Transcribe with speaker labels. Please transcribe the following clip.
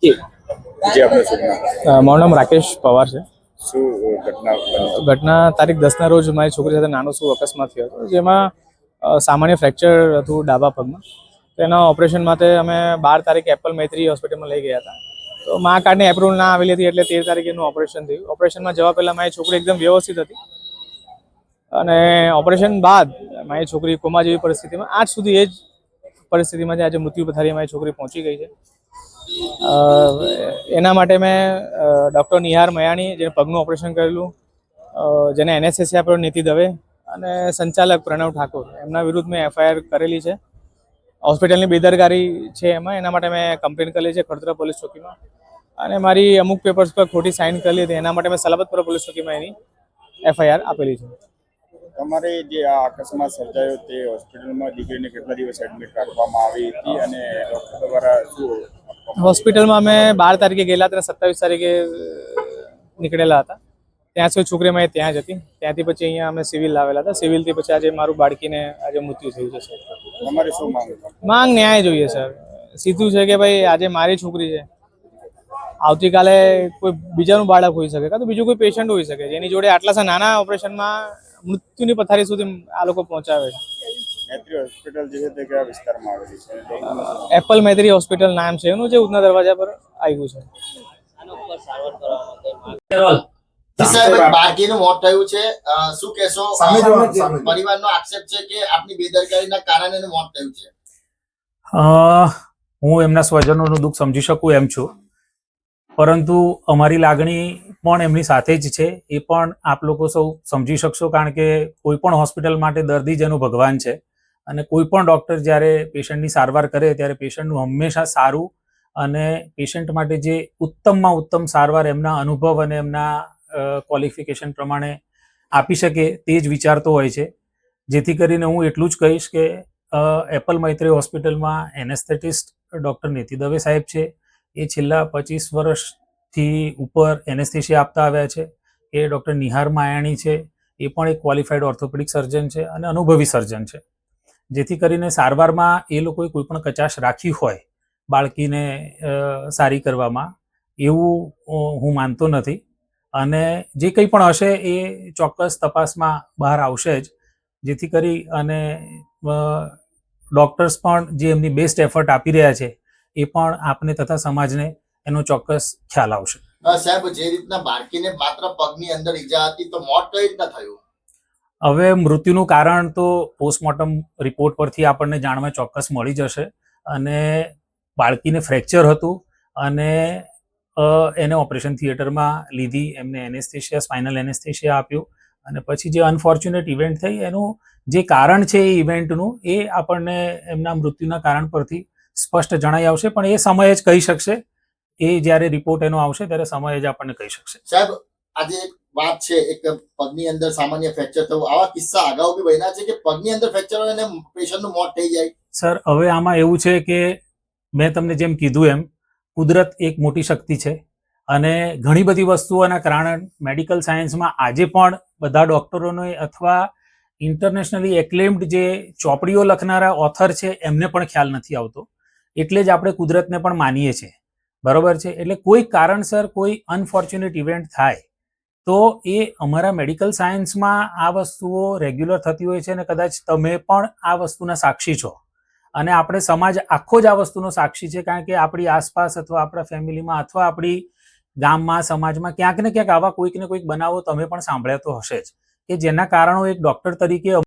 Speaker 1: જી
Speaker 2: જે આપણે સુખના
Speaker 1: મારું નામ રાકેશ પવાર છે.
Speaker 2: શું ઘટના બની?
Speaker 1: ઘટના તારીખ 10ના રોજ મારી છોકરી સાથે નાનો શું અકસ્માત થયો હતો, જેમાં સામાન્ય ફ્રેક્ચર હતું ડાબા પગમાં. તો એના ઓપરેશન માટે અમે 12 તારીખે એપલ મૈત્રી હોસ્પિટલમાં લઈ ગયા હતા. તો મા કાર્ડની એપ્રુવલ ના આવેલી હતી, એટલે 13 તારીખે એનું ઓપરેશન થયું. ઓપરેશનમાં જવા પહેલાં મારી છોકરી એકદમ વ્યવસ્થિત હતી, અને ઓપરેશન બાદ મારી છોકરી કોમા જેવી પરિસ્થિતિમાં આજ સુધી એ જ પરિસ્થિતિમાં આજે મૃત્યુ પથારીએ મારી છોકરી પહોંચી ગઈ છે. એના માટે મેં ડૉક્ટર નિહાર મયાણી, જેને પગનું ઓપરેશન કરેલું, જેને એનેસ્થેસિયા આપ્યો નીતિ દવે, અને સંચાલક પ્રણવ ઠાકોર, એમના વિરુદ્ધ મેં એફઆઈઆર કરેલી છે. હોસ્પિટલની બેદરકારી છે એમાં, એના માટે મેં કમ્પ્લેન કરેલી છે ખડતરા પોલીસ ચોકીમાં, અને મારી અમુક પેપર્સ પર ખોટી સાઇન કરેલી હતી, એના માટે મેં સલાબતપુરા પોલીસ ચોકીમાં એની એફઆઈઆર આપેલી છે.
Speaker 2: તમારે જે આ અકસ્માત સર્જાયો તે હોસ્પિટલમાં દીકરીને કેટલા દિવસ એડમિટ રાખવામાં આવી હતી અને ડૉક્ટર દ્વારા શું?
Speaker 1: હોસ્પિટલમાં અમે 12 તારીખે ગયેલા હતા, 27 તારીખે નીકળેલા હતા. ત્યાં સુધી છોકરી મારી ત્યાં જ હતી. ત્યાંથી પછી અહીંયા અમે સિવિલ લાવેલા હતા. સિવિલથી પછી આજે મારું બાળકીને આજે મૃત્યુ થયું છે સર.
Speaker 2: તમારે શું માંગ?
Speaker 1: માંગ ન્યાય જોઈએ સર. સીધું છે કે ભાઈ આજે મારી છોકરી છે, આવતીકાલે કોઈ બીજાનું બાળક હોઈ શકે, કાં તો બીજું કોઈ પેશન્ટ હોઈ શકે, જેની જોડે આટલા નાના ઓપરેશનમાં મૃત્યુની પથારી સુધી આ લોકો પહોંચાવે છે.
Speaker 2: મૈત્રી હોસ્પિટલ જે છે તે કયા વિસ્તારમાં આવેલી છે?
Speaker 1: એપલ મૈત્રી હોસ્પિટલ નામ છે એનું, જે ઉધના દરવાજા પર આવ્યું છે.
Speaker 3: બાળકીનું મોત થયું છે, શું કહેશો? પરિવારનો આક્ષેપ છે કે આપની બેદરકારીના કારણે એનું મોત થયું છે.
Speaker 4: હું એમના સ્વજનોનું દુઃખ સમજી શકું એમ છું, પરંતુ અમારી લાગણી પણ એમની સાથે જ છે. એ પણ આપ લોકો સૌ સમજી શકશો, કારણ કે કોઈ પણ હોસ્પિટલ માટે દર્દી જેનું ભગવાન છે, અને કોઈ પણ ડૉક્ટર જ્યારે પેશન્ટની સારવાર કરે ત્યારે પેશન્ટનું હંમેશા સારું અને પેશન્ટ માટે જે ઉત્તમમાં ઉત્તમ સારવાર એમના અનુભવ અને એમના ક્વોલિફિકેશન પ્રમાણે આપી શકે તે જ વિચારતો હોય છે. જેથી કરીને હું એટલું જ કહીશ કે એપલ મૈત્રી હોસ્પિટલમાં એનેસ્થેટિસ્ટ ડૉક્ટર નીતિ દવે સાહેબ છે. એ છેલ્લા 25 વર્ષથી ઉપર એનેસ્થેશિયા આપતા આવ્યા છે. એ ડૉક્ટર નિહાર માયાણી છે, એ પણ એક ક્વોલિફાઈડ ઓર્થોપેડિક સર્જન છે અને અનુભવી સર્જન છે. જેથી કરીને સારવારમાં એ લોકોએ કોઈ પણ કચાશ રાખી હોય બાળકીને સારી કરવામાં, એવું હું માનતો નથી. અને જે કંઈ પણ હશે એ ચોક્કસ તપાસમાં બહાર આવશે જ, જેથી કરી અને ડૉક્ટર્સ પણ જે એમની બેસ્ટ એફર્ટ આપી રહ્યા છે એ પણ આપને તથા સમાજને એનો ચોક્કસ ખ્યાલ આવશે.
Speaker 3: સાહેબ, જે રીતના બાળકીને માત્ર પગની અંદર ઈજા હતી, તો મોત કઈ રીતના થયું?
Speaker 4: હવે મૃત્યુનું કારણ તો પોસ્ટમોર્ટમ રિપોર્ટ પરથી આપણને જાણવા ચોક્કસ મળી જશે. અને બાળકીને ફ્રેક્ચર હતું અને એને ઓપરેશન થિયેટરમાં લીધી, એમને એનેસ્થેશિયા, સ્પાઇનલ એનેસ્થેશિયા આપ્યું, અને પછી જે અનફોર્ચ્યુનેટ ઇવેન્ટ થઈ એનું જે કારણ છે એ ઇવેન્ટનું, એ આપણને એમના મૃત્યુના કારણ પરથી સ્પષ્ટ જણાઈ આવશે. પણ એ સમય જ કહી શકશે, એ જ્યારે રિપોર્ટ એનો આવશે ત્યારે સમય જ આપણને કહી શકશે.
Speaker 3: સાહેબ, આજે વાત છે એક પગની અંદર સામાન્ય ફ્રેક્ચર થયું, આવા કિસ્સા અગાઉ બી બન્યા છે કે પગની અંદર ફ્રેક્ચર હોય અને પેશન્ટનું મોત થઈ જાય?
Speaker 4: સર, હવે આમાં એવું છે કે મેં તમને જેમ કીધું એમ, કુદરત એક મોટી શક્તિ છે, અને ઘણી બધી વસ્તુઓના કારણે મેડિકલ સાયન્સમાં આજે પણ બધા ડૉક્ટરોને અથવા ઇન્ટરનેશનલી એક્લેમ્ડ જે ચોપડીઓ લખનારા ઓથર છે એમને પણ ખ્યાલ નથી આવતો. એટલે જ આપણે કુદરતને પણ માનીએ છીએ, બરોબર છે. એટલે કોઈ કારણસર કોઈ અનફોર્ચ્યુનેટ ઇવેન્ટ થાય તો એ અમારા મેડિકલ સાયન્સમાં આ વસ્તુઓ રેગ્યુલર થતી હોય છે, અને કદાચ તમે પણ આ વસ્તુના સાક્ષી છો, અને આપણે સમાજ આખો જ આ વસ્તુનો સાક્ષી છે. કારણ કે આપણી આસપાસ અથવા આપણા ફેમિલીમાં અથવા આપણી ગામમાં, સમાજમાં ક્યાંક ને ક્યાંક આવા કોઈક ને કોઈક બનાવો તમે પણ સાંભળ્યા તો હશે જ, કે જેના કારણો એક ડૉક્ટર તરીકે